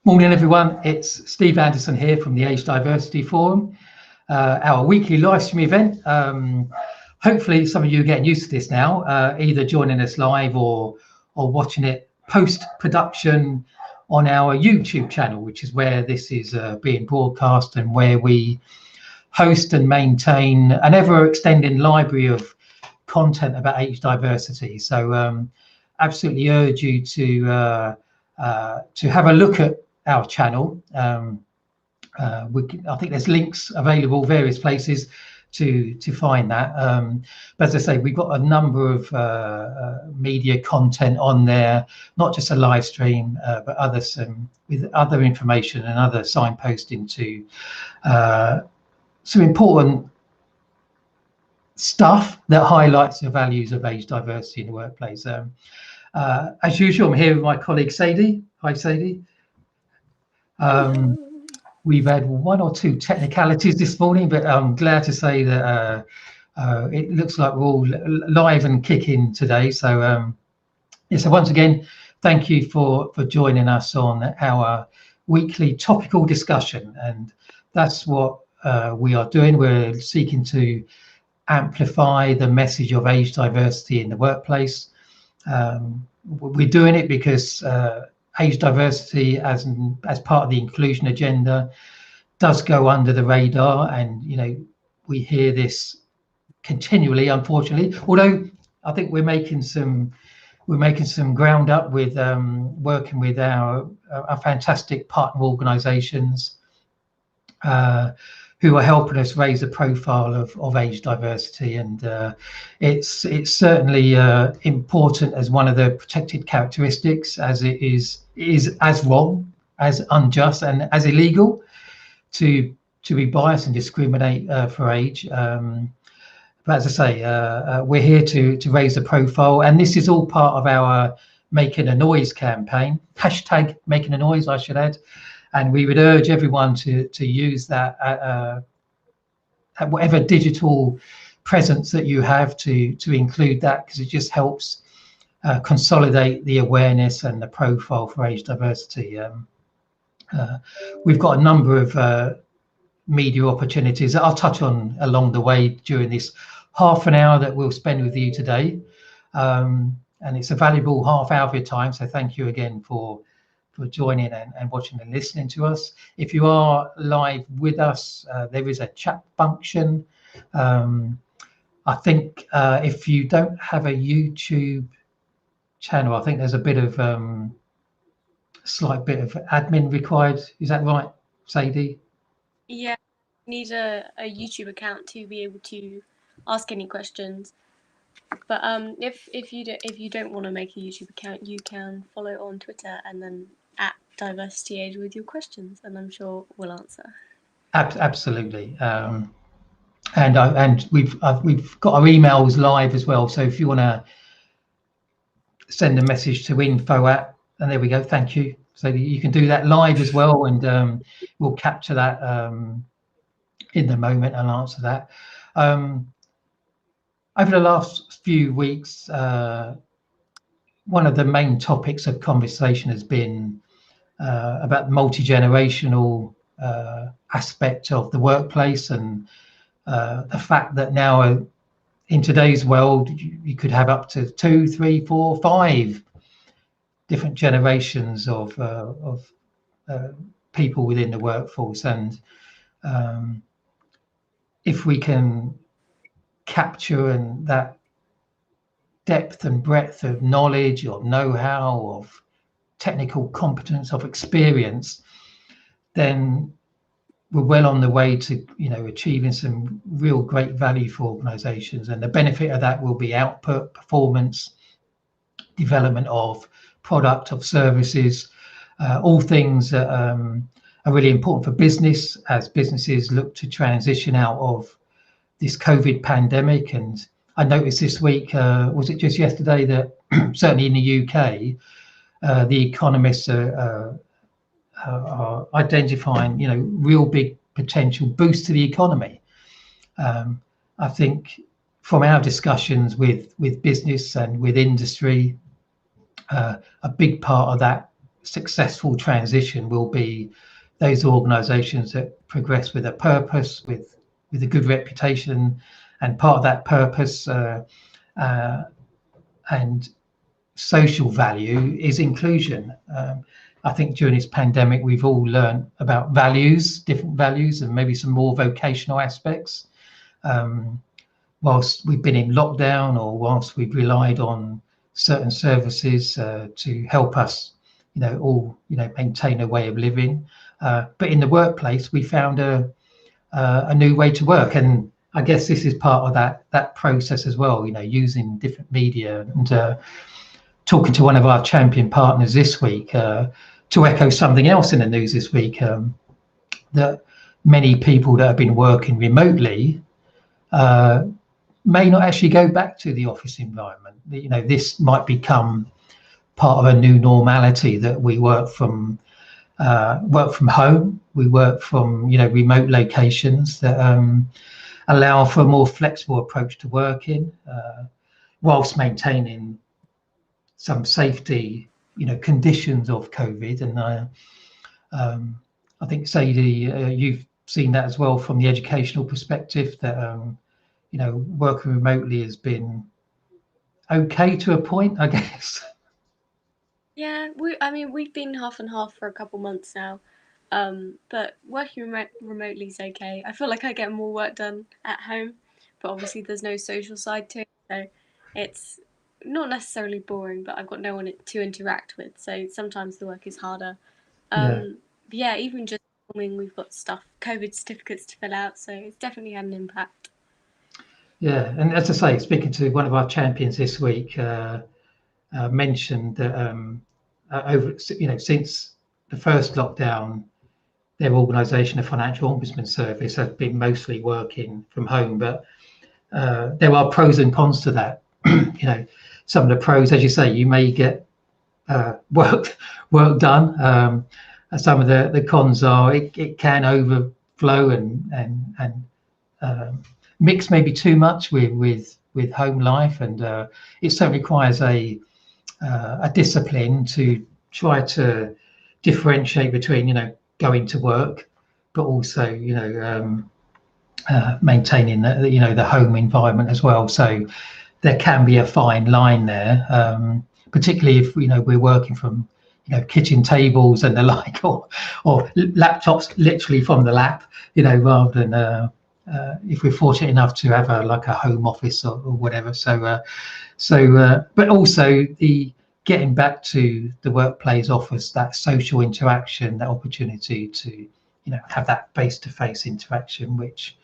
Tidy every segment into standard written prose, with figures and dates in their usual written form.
Morning, everyone. It's Steve Anderson here from the Age Diversity Forum, our weekly live stream event. Hopefully, some of you are getting used to this now, either joining us live or watching it post-production on our YouTube channel, which is where this is being broadcast and where we host and maintain an ever-extending library of content about age diversity. So, absolutely urge you to have a look at our channel. I think there's links available various places to find that. But as I say, we've got a number of media content on there, not just a live stream, but others with other information and other signposting to some important stuff that highlights the values of age diversity in the workplace. As usual, I'm here with my colleague Sadie. Hi, Sadie. We've had one or two technicalities this morning, but I'm glad to say that it looks like we're all live and kicking today. So, so once again, thank you for joining us on our weekly topical discussion, and that's what we are doing. We're seeking to amplify the message of age diversity in the workplace. We're doing it because age diversity as part of the inclusion agenda does go under the radar, and we hear this continually, unfortunately, although I think we're making some ground up with working with our fantastic partner organizations who are helping us raise the profile of age diversity, and it's certainly important as one of the protected characteristics, as it is as wrong, as unjust, and as illegal to be biased and discriminate for age. But as I say, we're here to raise the profile, and this is all part of our Making a Noise campaign, hashtag Making a Noise, I should add. And we would urge everyone to use that at whatever digital presence that you have to include that, because it just helps consolidate the awareness and the profile for age diversity. We've got a number of media opportunities that I'll touch on along the way during this half an hour that we'll spend with you today. And it's a valuable half hour of your time, so thank you again for joining and watching and listening to us. If you are live with us, there is a chat function. I think if you don't have a YouTube channel, I think there's a bit of slight bit of admin required. Is that right, Sadie? Yeah, you need a YouTube account to be able to ask any questions. But if you don't want to make a YouTube account, you can follow on Twitter and then @DiversityAge with your questions, and I'm sure we'll answer. Absolutely. And we've got our emails live as well. So if you want to send a message to info@, and there we go. Thank you. So you can do that live as well, and we'll capture that in the moment and answer that. Over the last few weeks, one of the main topics of conversation has been about the multi-generational aspect of the workplace, and the fact that now in today's world you could have up to 2, 3, 4, 5 different generations of people within the workforce, and if we can capture and that depth and breadth of knowledge or know-how, of technical competence, of experience, then we're well on the way to achieving some real great value for organizations, and the benefit of that will be output, performance, development of product, of services, all things that are really important for business as businesses look to transition out of this COVID pandemic. And I noticed this week, was it just yesterday, that certainly in the UK, the economists are identifying, real big potential boost to the economy. I think from our discussions with business and with industry, a big part of that successful transition will be those organisations that progress with a purpose, with a good reputation, and part of that purpose and social value is inclusion. I think during this pandemic, we've all learned about values, different values, and maybe some more vocational aspects. Whilst we've been in lockdown, or whilst we've relied on certain services to help us, all maintain a way of living. But in the workplace, we found a new way to work, and I guess this is part of that process as well. Using different media and talking to one of our champion partners this week to echo something else in the news this week, that many people that have been working remotely may not actually go back to the office environment. This might become part of a new normality, that we work from home, we work from remote locations that allow for a more flexible approach to working, whilst maintaining some safety conditions of COVID. And I think, Sadie, you've seen that as well from the educational perspective, that working remotely has been okay to a point, I guess. Yeah, we've been half and half for a couple months now, but working remotely is okay. I feel like I get more work done at home, but obviously there's no social side to it, so it's not necessarily boring, but I've got no one to interact with, so sometimes the work is harder. Yeah. But yeah, even just filming, we've got COVID certificates to fill out, so it's definitely had an impact. Yeah, and as I say, speaking to one of our champions this week, mentioned that over since the first lockdown, their organisation, the Financial Ombudsman Service, has been mostly working from home, but there are pros and cons to that. Some of the pros, as you say, you may get work done. Some of the cons are it can overflow and mix maybe too much with home life, and it certainly requires a discipline to try to differentiate between going to work, but also maintaining the home environment as well. So there can be a fine line there, particularly if we're working from kitchen tables and the like, or laptops literally from the lap, rather than if we're fortunate enough to have a home office or whatever. But also the getting back to the workplace offers that social interaction, that opportunity to have that face-to-face interaction, which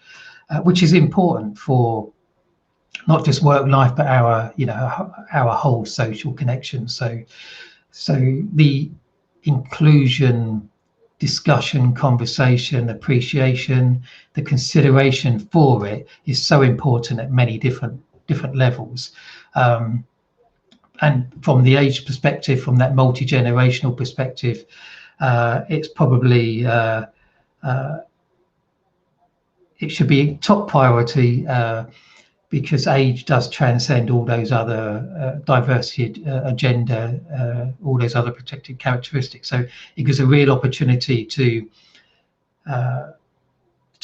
is important for not just work life, but our whole social connection. So the inclusion, discussion, conversation, appreciation, the consideration for it is so important at many different levels. And from the age perspective, from that multi-generational perspective, it's probably it should be top priority, because age does transcend all those other diversity agenda, all those other protected characteristics. So it gives a real opportunity to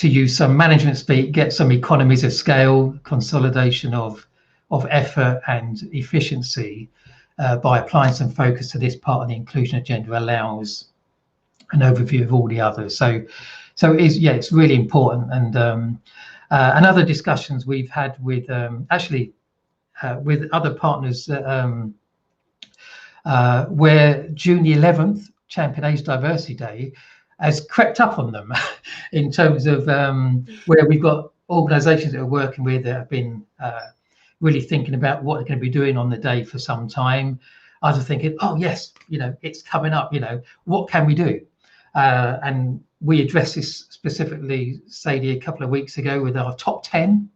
use some management speak, get some economies of scale, consolidation of effort and efficiency by applying some focus to this part of the inclusion agenda, allows an overview of all the others. So it's really important. And other discussions we've had with with other partners, where June the 11th, Champion Age Diversity Day, has crept up on them in terms of where we've got organisations that are working with that have been really thinking about what they're going to be doing on the day for some time. Others are thinking, oh yes, it's coming up, what can we do? And we addressed this specifically, Sadie, a couple of weeks ago with our top 10.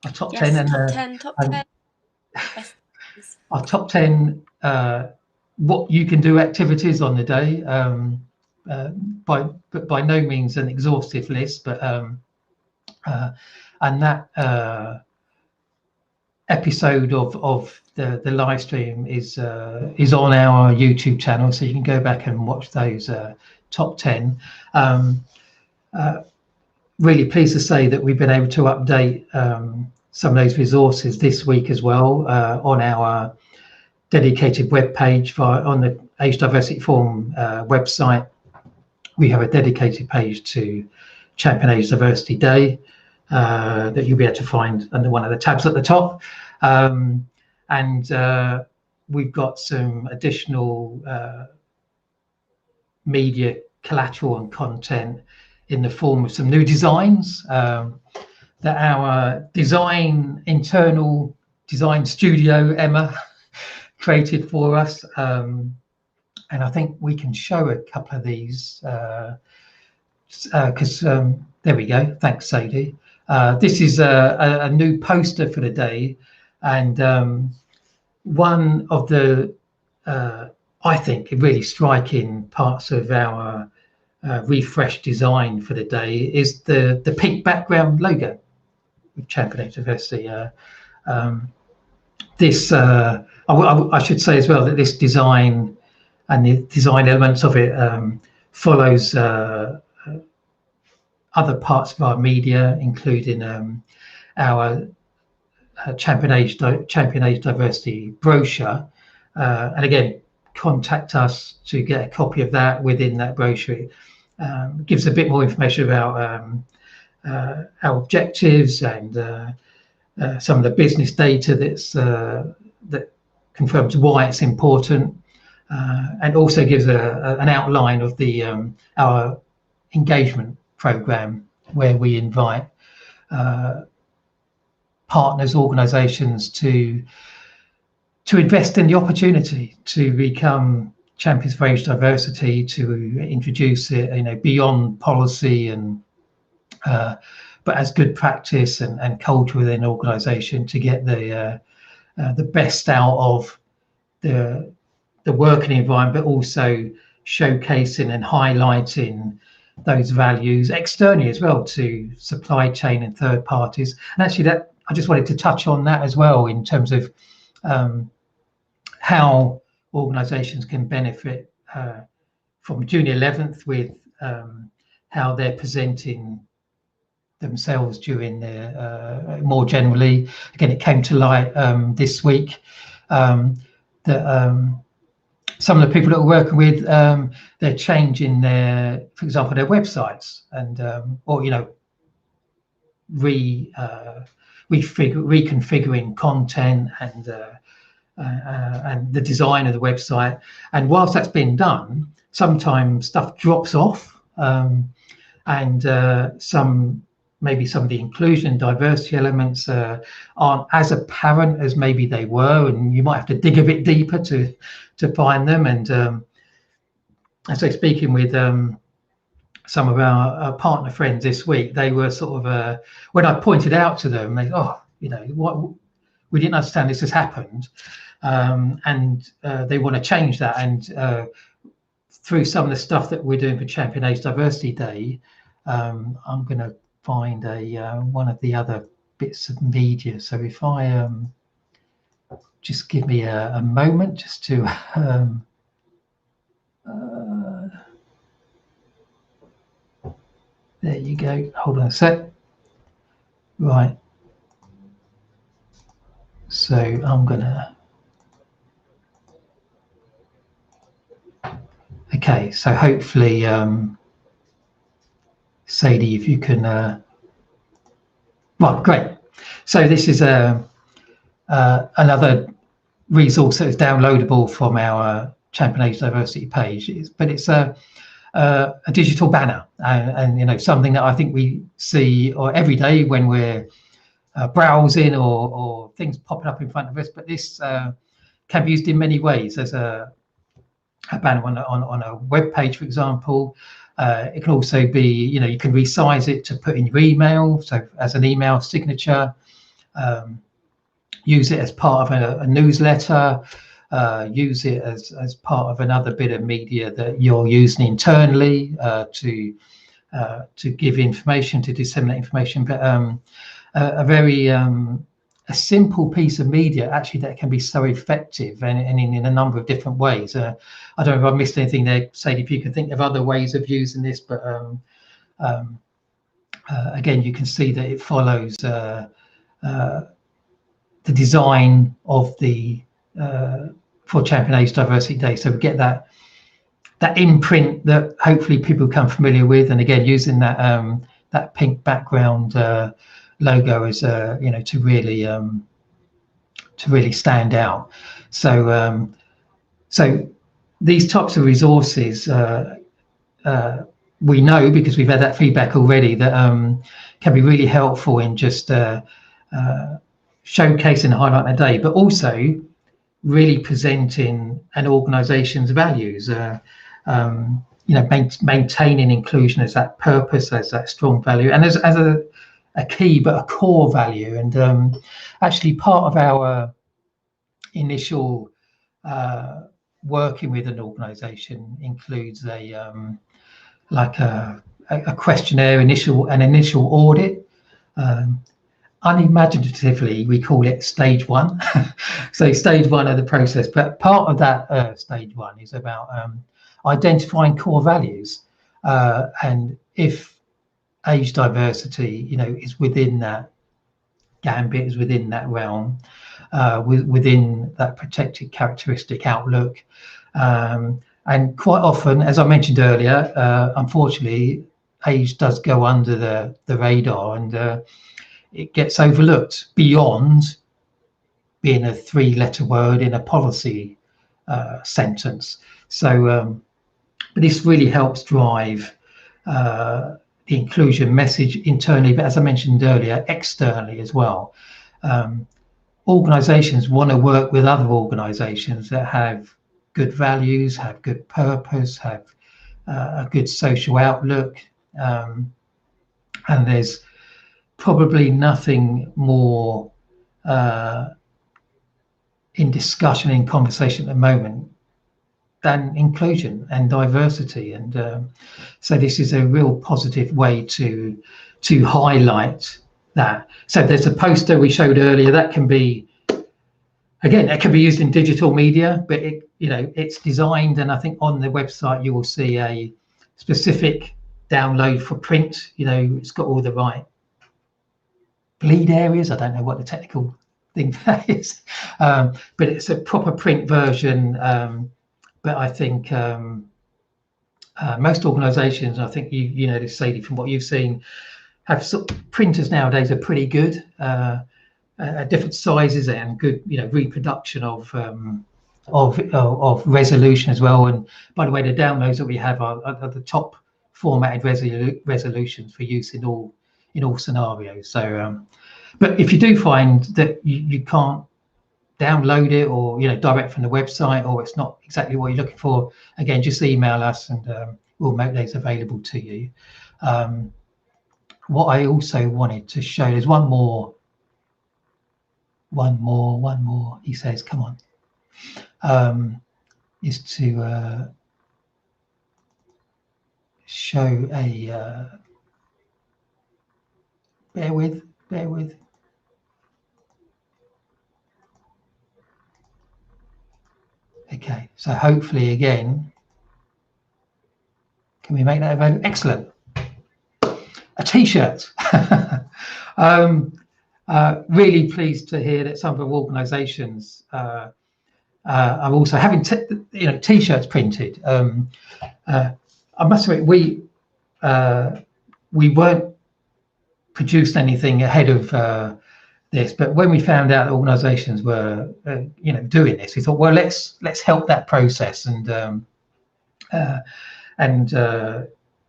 Our top 10 and top 10. Our top 10 what you can do activities on the day, but by no means an exhaustive list, but and that episode of the live stream is on our YouTube channel, so you can go back and watch those top 10. Really pleased to say that we've been able to update some of those resources this week as well on our dedicated web page on the Age Diversity Forum website. We have a dedicated page to Champion Age Diversity Day that you'll be able to find under one of the tabs at the top. And we've got some additional media collateral and content in the form of some new designs that our internal design studio, Emma, created for us. And I think we can show a couple of these because there we go. Thanks, Sadie. This is a new poster for the day, and one of the I think really striking parts of our refreshed design for the day is the pink background logo with Champion Age Diversity. I should say as well that this design and the design elements of it follows other parts of our media, including our Champion Age Diversity brochure. And again, contact us to get a copy of that. Within that brochure, it gives a bit more information about our objectives and some of the business data that confirms why it's important, and also gives an outline of the our engagement program, where we invite partners, organizations to invest in the opportunity to become champions for age diversity, to introduce it, beyond policy and but as good practice and culture within an organization, to get the best out of the working environment, but also showcasing and highlighting those values externally as well to supply chain and third parties. And actually, that I just wanted to touch on that as well in terms of how organizations can benefit from June 11th with how they're presenting themselves during their more generally. Again, it came to light this week that some of the people that we're working with, they're changing for example, their websites and or reconfiguring content and the design of the website. And whilst that's been done, sometimes stuff drops off, and maybe some of the inclusion and diversity elements aren't as apparent as maybe they were, and you might have to dig a bit deeper to find them. And so speaking with some of our partner friends this week, they were sort of when I pointed out to them, they what, we didn't understand this has happened, and they want to change that. And through some of the stuff that we're doing for Champion Age Diversity Day, I'm going to find one of the other bits of media. So if I just give me a moment just to there you go, hold on a sec. Right, so I'm gonna okay, so hopefully Sadie, if you can well, great. So this is another resource that is downloadable from our Champion Age Diversity page, but it's a digital banner, and something that I think we see every day when we're browsing or things popping up in front of us. But this can be used in many ways as a banner on a web page, for example. It can also be, you can resize it to put in your email, so as an email signature. Use it as part of a newsletter. Use it as part of another bit of media that you're using internally to give information, to disseminate information. But a very a simple piece of media actually that can be so effective and in a number of different ways. I don't know if I missed anything there, Sadie, if you can think of other ways of using this, but again, you can see that it follows the design of the for Champion Age Diversity Day. So we get that imprint that hopefully people become familiar with, and again, using that that pink background logo as you know, to really stand out. So so these types of resources we know, because we've had that feedback already, that can be really helpful in just showcasing and highlighting a day, but also really presenting an organization's values, you know, maintaining inclusion as that purpose, as that strong value, and as a key but a core value. And actually part of our initial working with an organization includes a like a questionnaire, an initial audit. Unimaginatively, we call it stage one. So stage one of the process, but part of that stage one is about identifying core values, and if age diversity, you know, is within that gambit, is within that realm, within that protected characteristic outlook. And quite often, as I mentioned earlier, unfortunately, age does go under the radar, and it gets overlooked beyond being a three-letter word in a policy sentence. So but this really helps drive the inclusion message internally, but as I mentioned earlier, externally as well. Organizations want to work with other organizations that have good values, have good purpose, have a good social outlook, and there's probably nothing more in discussion, in conversation at the moment, than inclusion and diversity. And so this is a real positive way to highlight that. So there's a poster we showed earlier that can be, again, it can be used in digital media, but it, you know, it's designed, and I think on the website you will see a specific download for print. You know, it's got all the right bleed areas. I don't know what the technical thing for that is, but it's a proper print version. But I think most organisations, I think you know this, Sadie, from what you've seen, have sort of, printers nowadays are pretty good. Different sizes and good, you know, reproduction of resolution as well. And by the way, the downloads that we have are the top formatted resolutions for use in all scenarios. So, but if you do find that you can't download it, or you know, direct from the website, or it's not exactly what you're looking for, again, just email us and we'll make those available to you. What I also wanted to show, there's one more, he says, come on, is to show a, bear with. Okay, so hopefully, again, can we make that available? Excellent. A T-shirt. Really pleased to hear that some of our organisations are also having T-shirts printed. I must admit, we weren't produced anything ahead of this, but when we found out that organisations were doing this, we thought, well, let's help that process and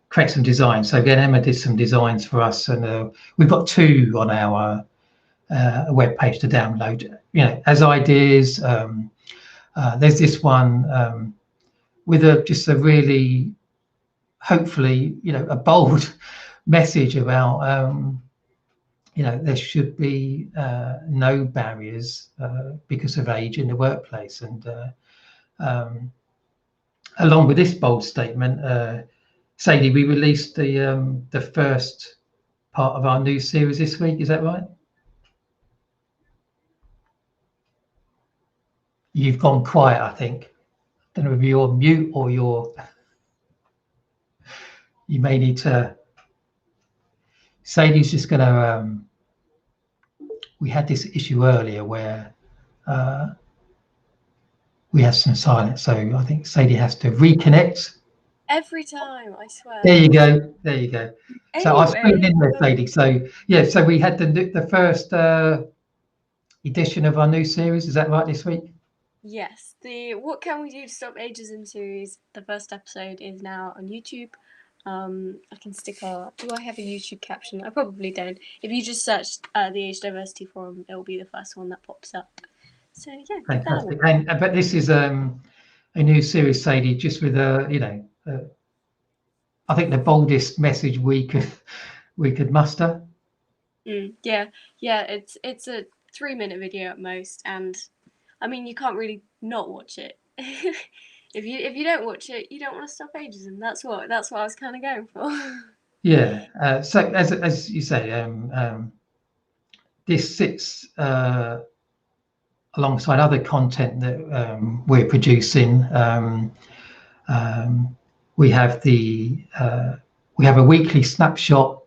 create some designs. So again, Emma did some designs for us, and we've got 2 on our web page to download, you know, as ideas. There's this one with just a really, hopefully, you know, a bold message about you know, there should be no barriers because of age in the workplace. And along with this bold statement, Sadie, we released the first part of our new series this week. Is that right? You've gone quiet, I think. Don't know if you're on mute or you may need to. Sadie's just going to. We had this issue earlier where we had some silence, so I think Sadie has to reconnect. Every time, I swear. There you go. There you go. So I spoke Anyway, in there, Sadie. So yeah, so we had the first edition of our new series. Is that right this week? yes, the What Can We Do to Stop Ageism series, the first episode is now on YouTube. I can stick do I have a YouTube caption? I probably don't. If you just search the Age Diversity Forum, it'll be the first one that pops up. So yeah, Fantastic. And but this is a new series, Sadie, just with I think the boldest message we could muster. Yeah, it's a 3-minute video at most, and I mean you can't really not watch it. If you don't watch it, you don't want to stop ageism. That's what I was kind of going for. Yeah. So as you say, this sits alongside other content that we're producing. We have we have a weekly snapshot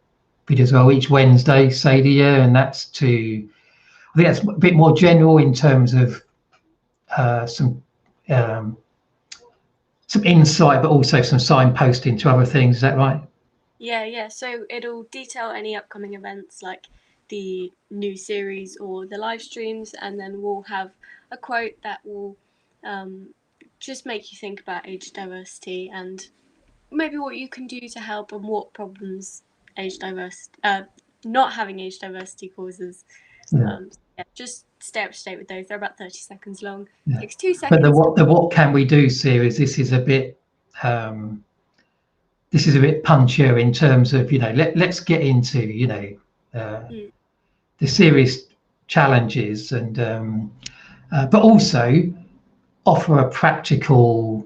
video as well each Wednesday, Sadie, yeah, and that's I think that's a bit more general in terms of some insight, but also some signposting to other things. Is that right? Yeah. So it'll detail any upcoming events like the new series or the live streams, and then we'll have a quote that will just make you think about age diversity and maybe what you can do to help and what problems not having age diversity causes. Yeah. Just stay up to date with those. They're about 30 seconds long. Yeah. Takes 2 seconds. But the what can we do series, this is a bit punchier in terms of let's get into the serious challenges and but also offer a practical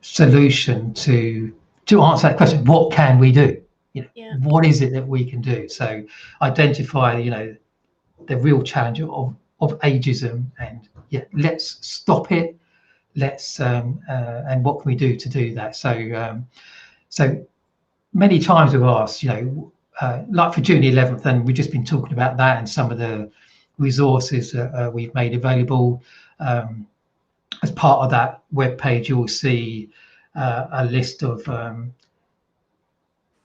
solution to answer that question. What can we do? What is it that we can do? So identify the real challenge of ageism, and let's stop it. Let's and what can we do to do that? So many times we've asked, like for June 11th, and we've just been talking about that and some of the resources that we've made available. As part of that webpage, you'll see a list of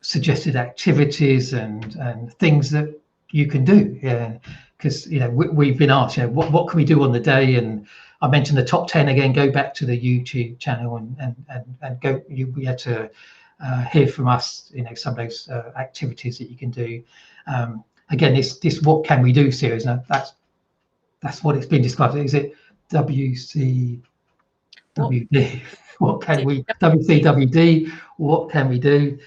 suggested activities and things that you can do. Because we've been asked, what can we do on the day? And I mentioned the top 10 again. Go back to the YouTube channel and go. We had to hear from us, some of those activities that you can do. Again, this what can we do series. Now that's what it's been described. Is it WCWD? What can we WCWD? What can we do?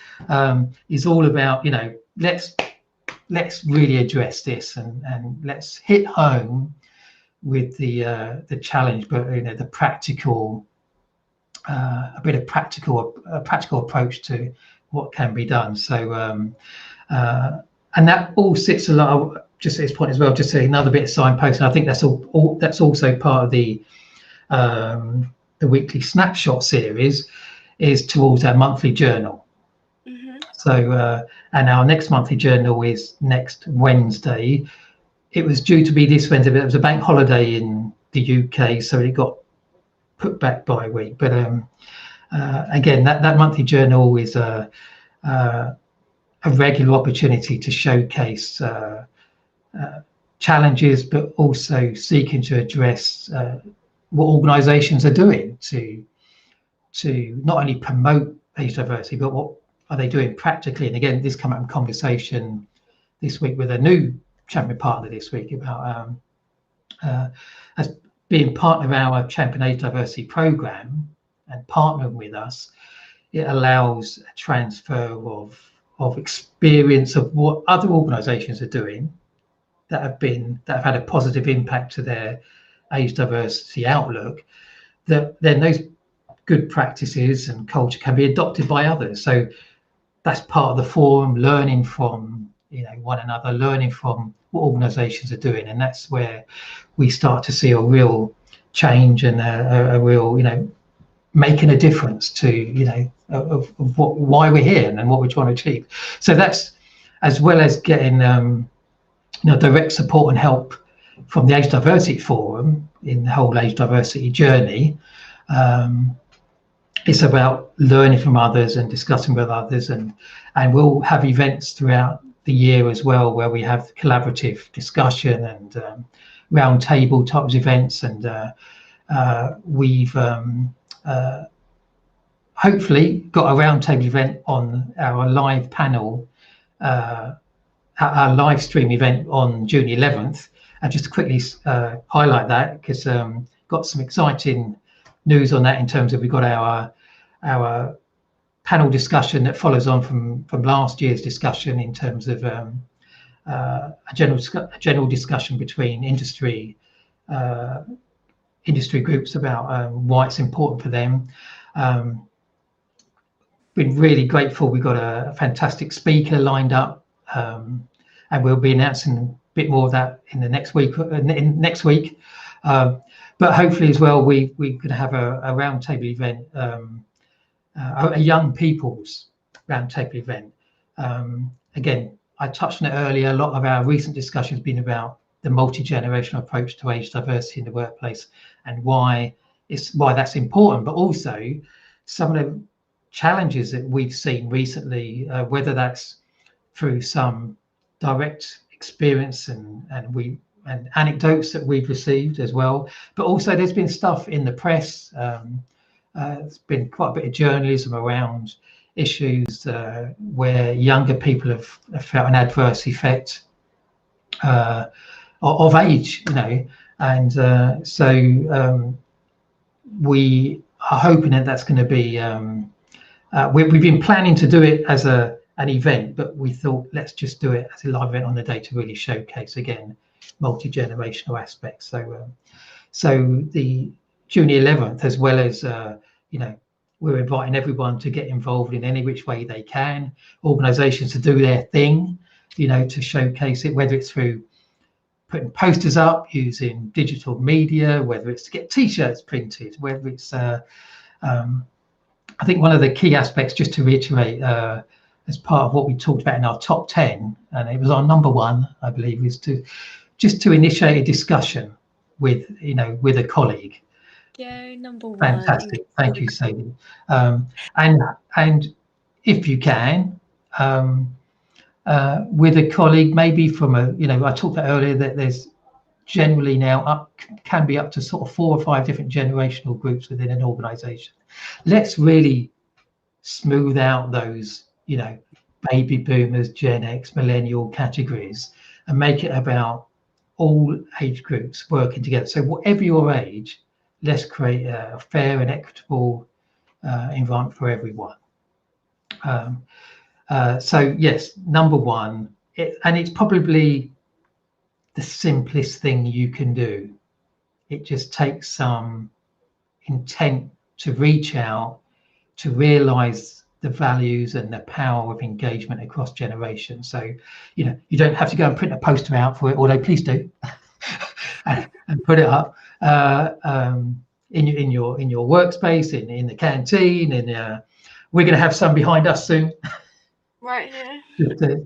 Is all about let's really address this and let's hit home with the challenge, but the practical, a bit of practical approach to what can be done. So and that all sits a lot. Just at this point as well, just another bit of signposting. I think that's that's also part of the weekly snapshot series, is towards our monthly journal. So and our next monthly journal is next Wednesday. It was due to be this Wednesday, but it was a bank holiday in the UK, so it got put back by a week. But again, that monthly journal is a regular opportunity to showcase challenges, but also seeking to address what organisations are doing to not only promote age diversity, but what are they doing practically. And again, this came up in conversation this week with a new champion partner this week about as being part of our Champion Age Diversity programme and partnering with us. It allows a transfer of experience of what other organisations are doing that have had a positive impact to their age diversity outlook, that then those good practices and culture can be adopted by others. So that's part of the forum, learning from one another, learning from what organisations are doing, and that's where we start to see a real change and a real, making a difference to, of why we're here and what we're trying to achieve. So that's, as well as getting direct support and help from the Age Diversity Forum in the whole age diversity journey. It's about learning from others and discussing with others, and we'll have events throughout the year as well where we have collaborative discussion and round table types of events, and we've hopefully got a roundtable event on our live panel, our live stream event on June 11th. And just to quickly highlight that, because got some exciting news on that in terms of we've got our panel discussion that follows on from last year's discussion in terms of a general discussion between industry groups about why it's important for them. Been really grateful. We've got a fantastic speaker lined up, and we'll be announcing a bit more of that in the next week. But hopefully as well, we could have a roundtable event, a young people's roundtable event. Again, I touched on it earlier. A lot of our recent discussion has been about the multi-generational approach to age diversity in the workplace and why that's important, but also some of the challenges that we've seen recently, whether that's through some direct experience and anecdotes that we've received as well, but also there's been stuff in the press. There's been quite a bit of journalism around issues where younger people have felt an adverse effect of age, and so we are hoping that that's going to be. We've been planning to do it as an event, but we thought let's just do it as a live event on the day to really showcase again multi-generational aspects. So the June 11th, as well as we're inviting everyone to get involved in any which way they can. Organisations to do their thing, to showcase it, whether it's through putting posters up using digital media, whether it's to get T-shirts printed, whether it's I think one of the key aspects, just to reiterate, as part of what we talked about in our top 10, and it was our number one, I believe, is to initiate a discussion with a colleague. Yeah, number one. Fantastic, thank you, Sadie. And if you can, with a colleague, maybe from I talked about earlier that there's generally now can be up to sort of 4 or 5 different generational groups within an organisation. Let's really smooth out those, baby boomers, Gen X, millennial categories, and make it about all age groups working together. So whatever your age, let's create a fair and equitable environment for everyone. So yes, number one, and it's probably the simplest thing you can do. It just takes some intent to reach out, to realize the values and the power of engagement across generations. So, you don't have to go and print a poster out for it, although please do, and put it up in your workspace, in the canteen, and we're going to have some behind us soon. Right here.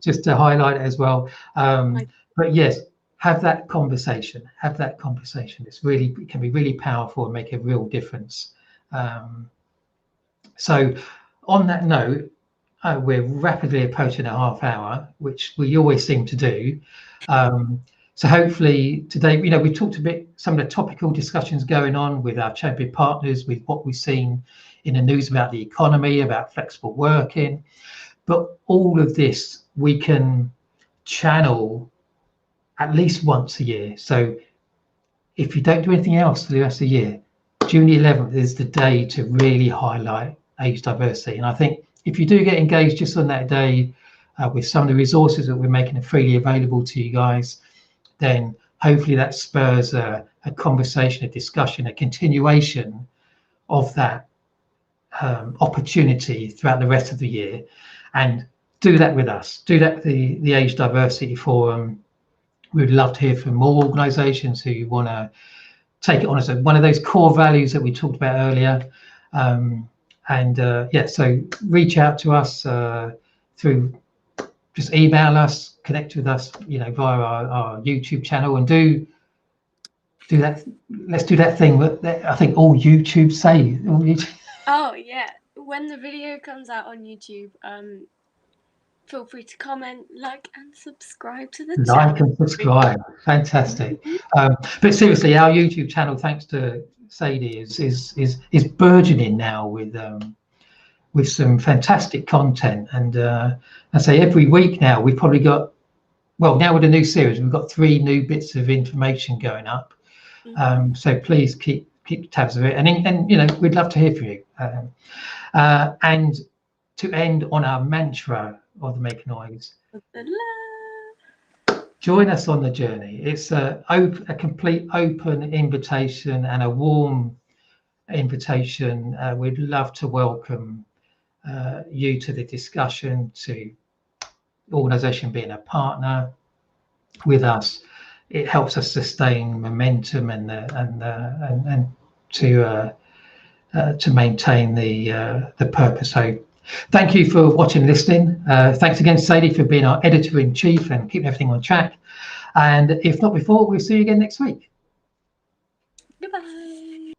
just to highlight it as well. But yes, have that conversation. It can be really powerful and make a real difference. So on that note, we're rapidly approaching a half hour, which we always seem to do. So hopefully today, we talked a bit, some of the topical discussions going on with our champion partners, with what we've seen in the news about the economy, about flexible working. But all of this we can channel at least once a year. So if you don't do anything else for the rest of the year, June 11th is the day to really highlight age diversity. And I think if you do get engaged just on that day with some of the resources that we're making freely available to you guys, then hopefully that spurs a conversation, a discussion, a continuation of that opportunity throughout the rest of the year. And do that with us. Do that with the Age Diversity Forum. We'd love to hear from more organisations who want to take it on as one of those core values that we talked about earlier. Yeah, so reach out to us through, just email us, connect with us, via our YouTube channel, and do that. Let's do that thing that I think all YouTube say. Oh yeah, when the video comes out on YouTube, feel free to comment, like, and subscribe to the channel. Like and subscribe. Fantastic. But seriously, our YouTube channel, thanks to Sadie, is burgeoning now with some fantastic content. And I say every week now we've probably got, well, now with a new series, we've got 3 new bits of information going up. So please keep tabs of it, and we'd love to hear from you. And to end on our mantra of the Make Noise, join us on the journey. It's a complete open invitation and a warm invitation. We'd love to welcome you to the discussion, to the organisation being a partner with us. It helps us sustain momentum and to maintain the purpose. So thank you for watching, listening. Thanks again, Sadie, for being our editor-in-chief and keeping everything on track. And if not before, we'll see you again next week.